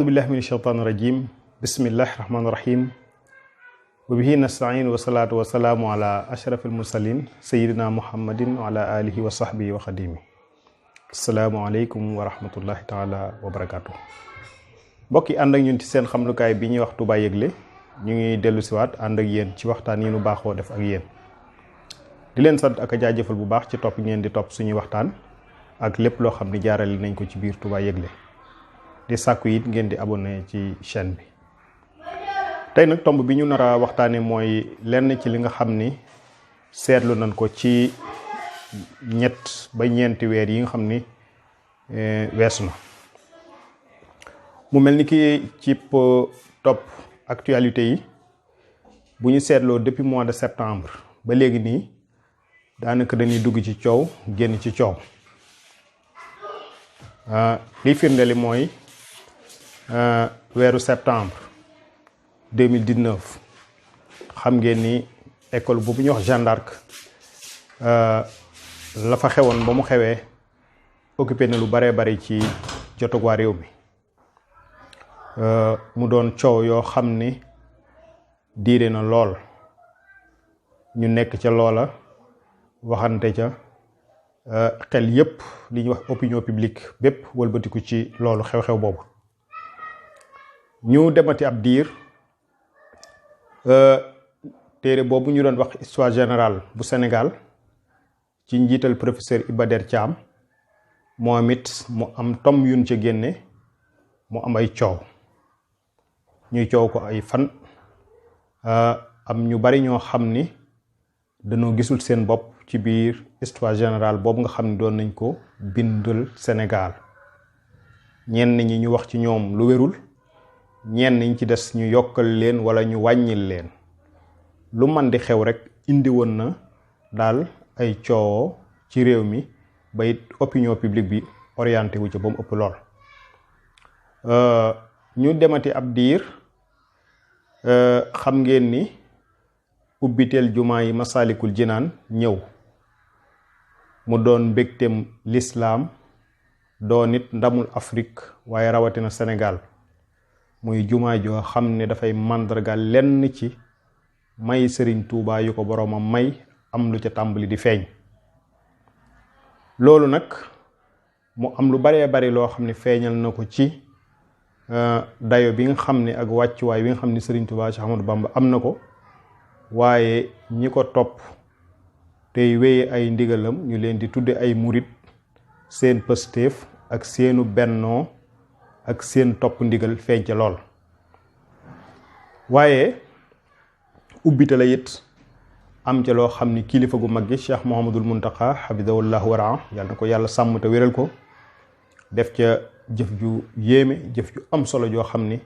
billahi min shaytaan rajim bismillahi rahmaani rahim wa bihi nastain wa salaatu wa salaamu ala ashrafil mursalin sayidina muhammadin wa ala alihi wa sahbihi wa xadimi asalaamualeykum wa rahmatullahi taala wa barakaatu. mbokk yi ànd ak ñun ci seen xamlukaay bi ñuy wax Touba Yëgle ñu ngi dellu siwaat ànd ak yéen ci waxtaan yi nu baaxoo def ak yéen di leen sant ak a jaajëfal bu baax ci topp ngeen di topp suñuy waxtaan ak lépp loo xam ni jaarale nañ ko ci biir Touba Yëgle di sàkku it ngeen di abonné ci chaîne bi. tey nag tomb bi ñu nar a waxtaane mooy lenn ci li nga xam ni seetlu nañ ko ci ñett ba ñeenti weer yi nga xam ni weesu na mu mel ni ki ci topp actualité yi bu ñu seetloo depuis mois de septembre ba léegi nii daanaka dañuy dugg ci coow génn ci coow liy firndeli mooy weeru septembre 2019 xam ngeen ni école boobu ñuy wax Jeanne d'Arc la fa xewoon ba mu xewee occupé na lu baree bari ci jotug waa réew mi mu doon coow yoo xam ni diire na lool ñu nekk ca loola waxante ca xel yépp li ñuy wax opinion publique bépp wëlbatiku ci loolu xew-xew boobu ñu demati ab diir téere boobu ñu doon wax histoire générale bu Sénégal ci njiital professeur Iba Der Thiam moom it mu am tom yuñ ca génne mu am ay coow ñuy coow ko ay fan am ñu bari ñoo xam ni dañoo gisul seen bopp ci biir histoire générale boobu nga xam ni doon nañ ko bindal Sénégal ñenn ñi ñu wax ci ñoom lu wérul ñenn ñi ci des ñu yokkal leen wala ñu wàññil leen lu man di xew rek indi woon na daal ay coowoo ci réew mi ba it opinion publique bi orienté wu ci ba mu ëpp lool ñu demati ab diir xam ngeen ni ubbiteel jumaa yi Masaalikul Jinaan ñëw mu doon mbégteem lislaam doon it ndamul Afrique waaye rawatina Sénégal muy jumaa joo xam ne dafay màndargal lenn ci may Sëriñ Tuubaa yu ko boroomam may am lu ca tàmbali di feeñ loolu nag mu am lu baree bari loo xam ne feeñal na ko ci dayo bi nga xam ne ak wàccuwaay bi nga xam ne Sëriñ Tuubaa Cheikh Ahmadou Bamba am na ko waaye ñi ko topp tey wéye ay ndigalam ñu leen di tudde ay murit seen pëstéef ak seenu bennoo ak seen topp ndigal feeñ ca lool waaye ubbite la it am ca loo xam ni kilifa gu mag gi Cheikh Mouhamadul Muntaqa hafidahullahu waraa yàlla na ko yàlla sàmm te wéral ko def ca jëf ju yéeme jëf ju am solo joo xam ni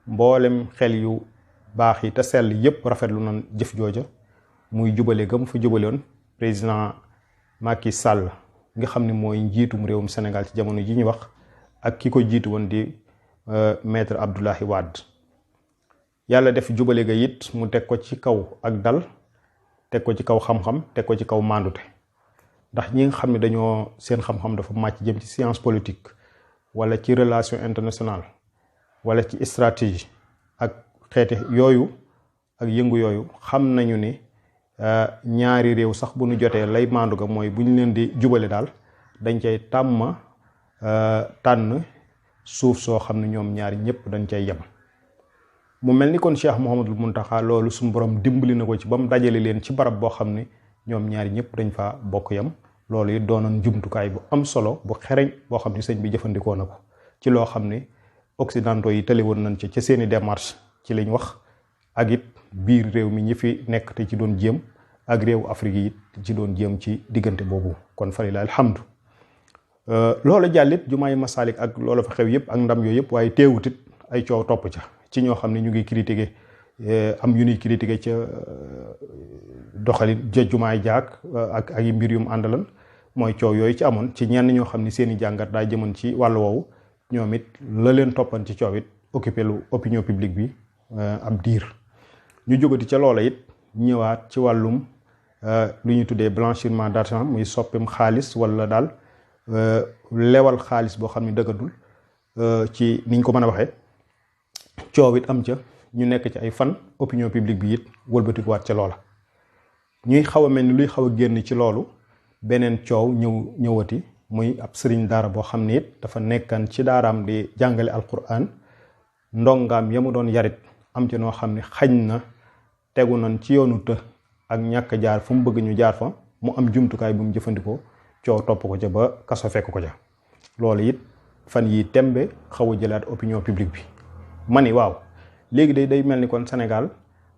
mboolem xel yu baax yi te sell yépp rafetlu na jëf jooja muy jubale gam fa jubaloon président Macky Sall nga xam ni mooy njiitum réewum Sénégal ci jamono ji ñu wax ak ki ko jiitu woon di maître Abdoulaye Wade yàlla def jubale ga it mu teg ko ci kaw ak dal teg ko ci kaw xam-xam teg ko ci kaw mandute ndax ñi nga xam ne dañoo seen xam-xam dafa màcc jëm ci science politique wala ci relation internationale wala ci stratégie ak xeeti yooyu ak yëngu yooyu xam nañu ni ñaari réew sax bu ñu jotee lay maandu ga mooy bu ñu leen di jubale daal dañ cay tànn suuf soo xam ne ñoom ñaari ñëpp dañ cay yem mu mel ni kon Cheikh Mouhamadul Muntaxa loolu suñu borom dimbali na ko ci ba mu dajale leen ci barab boo xam ne ñoom ñaari ñëpp dañ fa bokk yem loolu it doonoon jumtukaay bu am solo bu xereñ boo xam ne sëñ bi jëfandikoo na ko ci loo xam ne occidentaux yi tële woon nañ ca seeni démarche ci liñ wax ak it biir réew mi ñi fi nekk te ci doon jéem ak réewu Afrique yi ci doon jéem ci diggante boobu kon fa lillahi alhamdu loolu jàllit jumaay Masaalik ak loolu fa xew yëpp ak ndam yooyu yëpp waaye teewut it ay coow topp ca ci ñoo xam ne ñu ngi critiquer am yu ñuy critiquer ca doxalin ja jumaay jaak ak ay mbir yum àndalan mooy coow yooyu ci amoon ci ñenn ñoo xam ne seeni jàngat daa jëmoon ci wàllu woowu ñoom it la leen toppan ci coow it occupé lu opinion publique bi ab diir ñu jógati ca loola it ñëwaat ci wàllum lu ñuy tuddee blanchiment d'argent muy soppim xaalis wala daal lewal xaalis boo xam ne dëggadul ci niñ ko mën a waxee coow it am ca ñu nekk ci ay fan opinion publique bi it wëlbatikuwaat ca loola ñuy xaw a mel ni luy xaw a génn ci loolu beneen coow ñëwati muy ab sëriñ daara boo xam ne it dafa nekkan ci daaraam di jàngale alquran ndongaam ya mu doon yarit am ci noo xam ne xañ na tegu nañ ci yoonu të ak ñàkk jaar fu mu bëgg ñu jaar fa mu am jumtukaay bu mu jëfandikoo coow topp ko ca ba kaso fekk ko ca loolu it fan yi tembe xaw a jëlaat opinion publique bi ma ni waaw léegi day mel ni kon Sénégal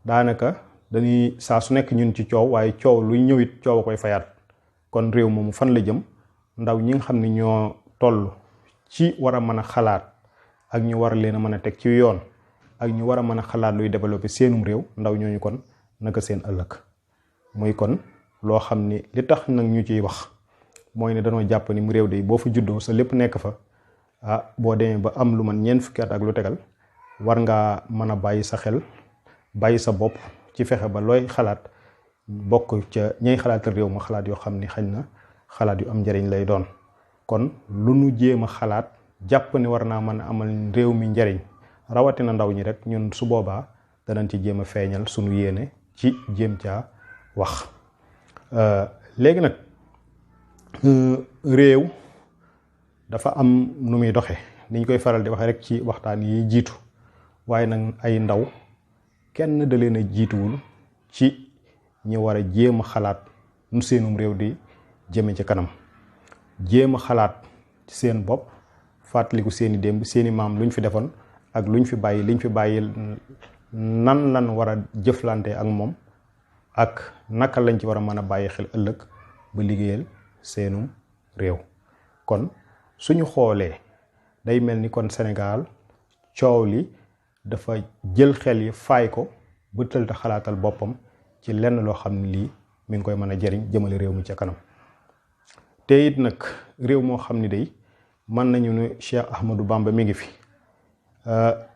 daanaka dañuy saa su nekk ñun ci coow waaye coow luy ñëwit coow a koy fayaat kon réew moomu fan la jëm ndaw ñi nga xam ne ñoo toll ci war a mën a xalaat ak ñu war leen a mën a teg ci yoon ak ñu war a mën a xalaat luy développer seenum réew ndaw ñooñu kon naka seen ëllëg muy kon loo xam ni li tax nag ñu ciy wax mooy ne dañoo jàpp ni mu réew de boo fa juddoo sa lépp nekk fa boo demee ba am lu man ñeent fukki at ak lu tegal war ngaa mën a bàyyi sa xel bàyyi sa bopp ci fexe ba looy xalaat bokk ca ñay xalaatal réew ma xalaat yoo xam ni xañ na xalaat yu am njariñ lay doon kon lu nu jéem a xalaat jàpp ni war naa mën a amal réew mi njariñ rawatina ndaw ñi rek ñun su boobaa danañ ci jéem a feeñal sunu yéene ci jéem caa wax léegi nag réew dafa am nu muy doxe niñ koy faral di waxe rek ci waxtaan yi jiitu waaye nag ay ndaw kenn da leen a jiituwul ci ñi war a jéem a xalaat nu seenum réew di jëme ci kanam jéem a xalaat ci seen bopp fàttaliku seeni démb seeni maam luñ fi defoon ak luñ fi bàyyi liñ fi bàyyi nan lan war a jëflante ak moom ak naka lañ ci war a mën a bàyyi xel ëllëg ba liggéeyal seenum réew kon suñu xoolee day mel ni kon Sénégal coow li dafa jël xel yi faay ko ba tëlta xalaatal boppam ci lenn loo xam ne lii mi ngi koy mën a jëriñ jëmale réew mi ca kanam te it nag réew moo xam ni day mën nañu ne Cheikh Ahmadou Bamba mi ngi fi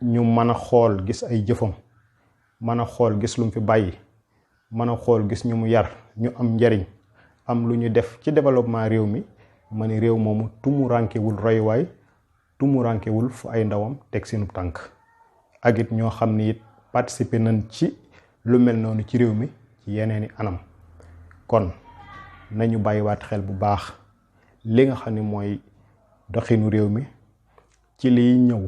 ñu mën a xool gis ay jëfam mën a xool gis lu mu fi bàyyi mën a xool gis ñu mu yar ñu am njariñ am lu ñu def ci développement réew mi ma ni réew moomu tumu rànkewul royuwaay tumu rànkewul fu ay ndawam teg seenu tànk ak it ñoo xam ni it participer nañ ci lu mel noonu ci réew mi ci yeneeni anam kon nañu bàyyiwaat xel bu baax li nga xam ne mooy doxinu réew mi ci liy ñëw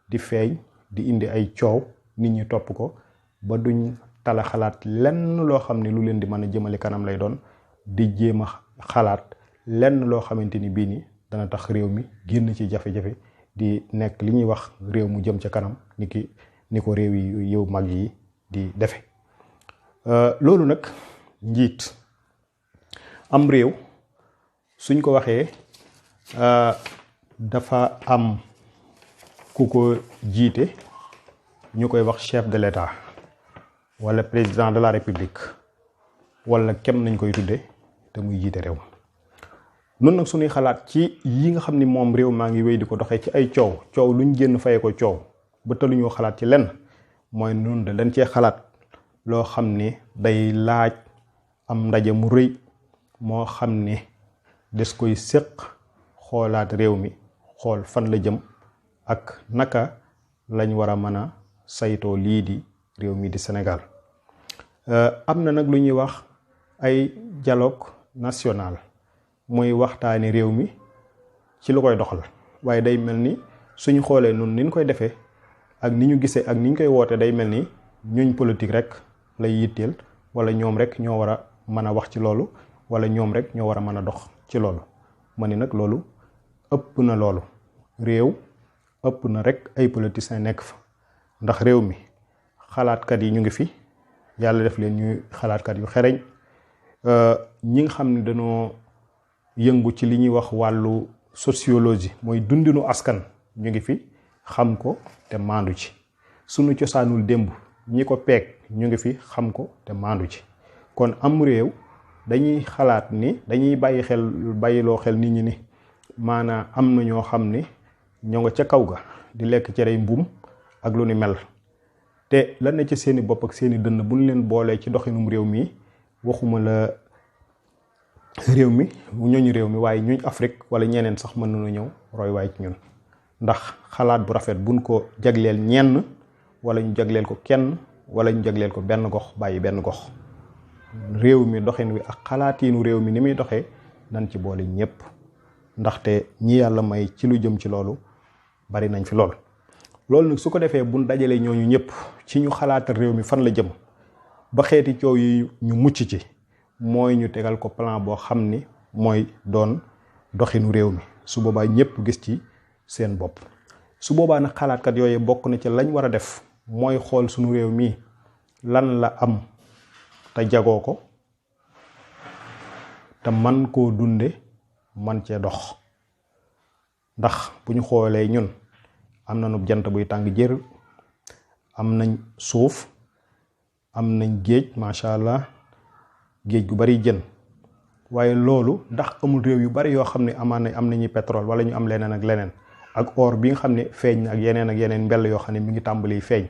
di feeñ di indi ay coow nit ñi topp ko ba duñ tala xalaat lenn loo xam ne lu leen di mën a jëmale kanam lay doon di jéem a xalaat lenn loo xamante ni bii ni dana tax réew mi génn ci jafe-jafe di nekk li ñuy wax réew mu jëm ca kanam ni ko réew yi yow mag yi di defe loolu nag njiit am réew suñ ko waxee dafa am ku ko jiite ñu koy wax chef de l'État wala président de la République wala kem nañ koy tudde te muy jiite réew noonu nag suñuy xalaat ci yi nga xam ni moom réew maa ngi wéy di ko doxee ci ay coow luñ génn fayee ko coow ba tëluñoo xalaat ci lenn mooy noonu da dañ cee xalaat loo xam ni day laaj am ndaje mu rëy moo xam ni des koy séq xoolaat réew mi xool fan la jëm ak naka lañ war a mën a saytoo lii di réew mi di Sénégal am na nag lu ñuy wax ay dialogue national muy waxtaani réew mi ci lu koy doxal waaye day mel ni suñu xoolee nun ni ñu koy defee ak ni ñu gisee ak ni ñu koy woote day mel ni ñuñ politique rek lay yitteel wala ñoom rek ñoo war a mën a wax ci loolu wala ñoom rek ñoo war a mën a dox ci loolu ma ni nag loolu ëpp na loolu réew ëpp na rek ay politiciens nekk fa ndax réew mi xalaatkat yi ñu ngi fi yàlla def leen ñuy xalaatkat yu xereñ ñi nga xam ne dañoo yëngu ci li ñuy wax wàllu sociologie mooy dundinu askan ñu ngi fi xam ko te maandu ci sunu cosaanul démb ñi ko peeg ñu ngi fi xam ko te maandu ci kon am réew dañuy xalaat ni dañuy bàyyiloo xel nit ñi ni maanaam am na ñoo xam ni ñoo nga ca kaw ga di lekk cerey mbuum ak lu ni mel te lan ne ci seeni bopp ak seeni dënn bu ñu leen boolee ci doxinum réew mi waxuma la réew mi ñooñu réew mi waaye ñuñ Afrique wala ñeneen sax mën nañu ñëw roy waay ci ñun ndax xalaat bu rafet buñ ko jagleel ñenn wala ñu jagleel ko kenn wala ñu jagleel ko benn gox bàyyi benn gox. réew mi doxin wi ak xalaatiinu réew mi ni muy doxee nañ ci boole ñëpp ndaxte ñi yàlla may ci lu jëm ci loolu bari nañ fi lool. loolu nag su ko defee buñ dajalee ñooñu ñëpp ci ñu xalaatal réew mi fan la jëm ba xeeti coow yi ñu mucc ci mooy ñu tegal ko plan boo xam ni mooy doon doxinu réew mi su boobaa ñëpp gis ci seen bopp. su boobaa nag xalaatkat yooyu bokk na ci lañ war a def mooy xool sunu réew mi lan la am te jagoo ko te man koo dunde man cee dox. ndax bu ñu xoolee ñun am nañu jant buy tàng jër, am nañ suuf, am nañ géej macha allah géej gu bari jën. waaye loolu ndax amul réew yu bari yoo xam ne amaan nañ am nañu pétrole wala ñu am leneen ak leneen ak or bi nga xam ne feeñ ak yeneen mbell yoo xam ne mi ngi tàmbali feeñ.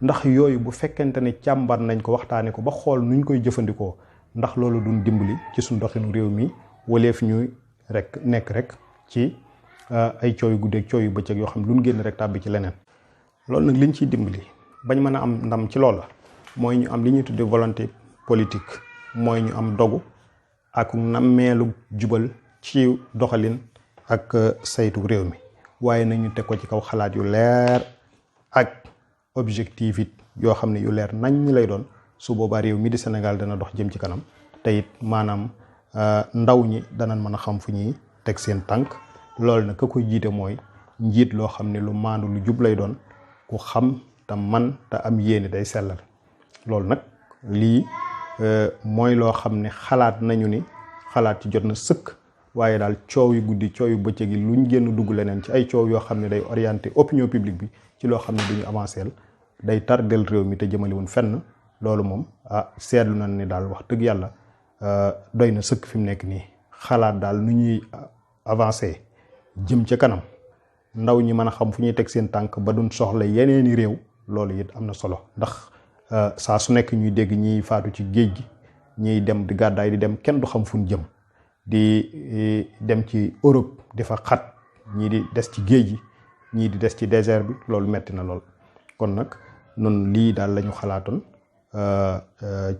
ndax yooyu bu fekkente ne càmbar nañ ko waxtaane ko ba xool nuñ koy jëfandikoo ndax loolu duñ dimbali ci suñ doxinu réew mi waleef ñuy rek nekk rek ci ay coow yu guddeeg coow yu bëccëg yoo xam ne luñ génn rek tàbbi ci leneen. loolu nag liñ ciy dimbali bañ mën a am ndam ci loolu la mooy ñu am li ñuy tuddee volonté politique, mooy ñu am dogu ak nammeelu jubal ci doxalin ak saytu réew mi. waaye nag ñu teg ko ci kaw xalaat yu leer ak objectif it yoo xam ne yu leer nañ ñi lay doon. su boobaa réew mi di Sénégal dana dox jëm ci kanam te it maanaam ndaw ñi danañ mën a xam fu ñuy teg seen tànk. loolu nag ka koy jiite mooy njiit loo xam ne lu maandu lu jub lay doon, ku xam te man te am yéene day sellal. loolu nag lii mooy loo xam ne xalaat nañu ni xalaat ci jot na sëkk. waaye daal coow yu guddi coow yu bëccëg yi luñ génn dugg leneen ci ay coow yoo xam ne day orienté opinion publique bi ci loo xam ne duñu avancé day tardel réew mi te jëmale woon fenn. loolu moom seetlu nañ ni daal wax dëgg yàlla doy na sëkk fi mu nekk nii. xalaat daal nu ñuy avancé jëm ca kanam, ndaw ñi mën a xam fu ñuy teg seen tànk ba duñ soxla yeneeni réew. loolu it am na solo ndax saa su nekk ñuy dégg ñiy faatu ci géej gi, ñiy dem di gàddaay di dem kenn du xam fu ñu jëm, di dem ci Europe di fa xat, ñii di des ci géej gi, ñii di des ci désert bi. loolu metti na lool. kon nag nun lii daal lañu xalaatoon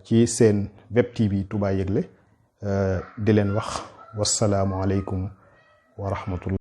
ci seen web TV Touba Yegle di leen wax wasalaamu aleykum wa rahmatullah.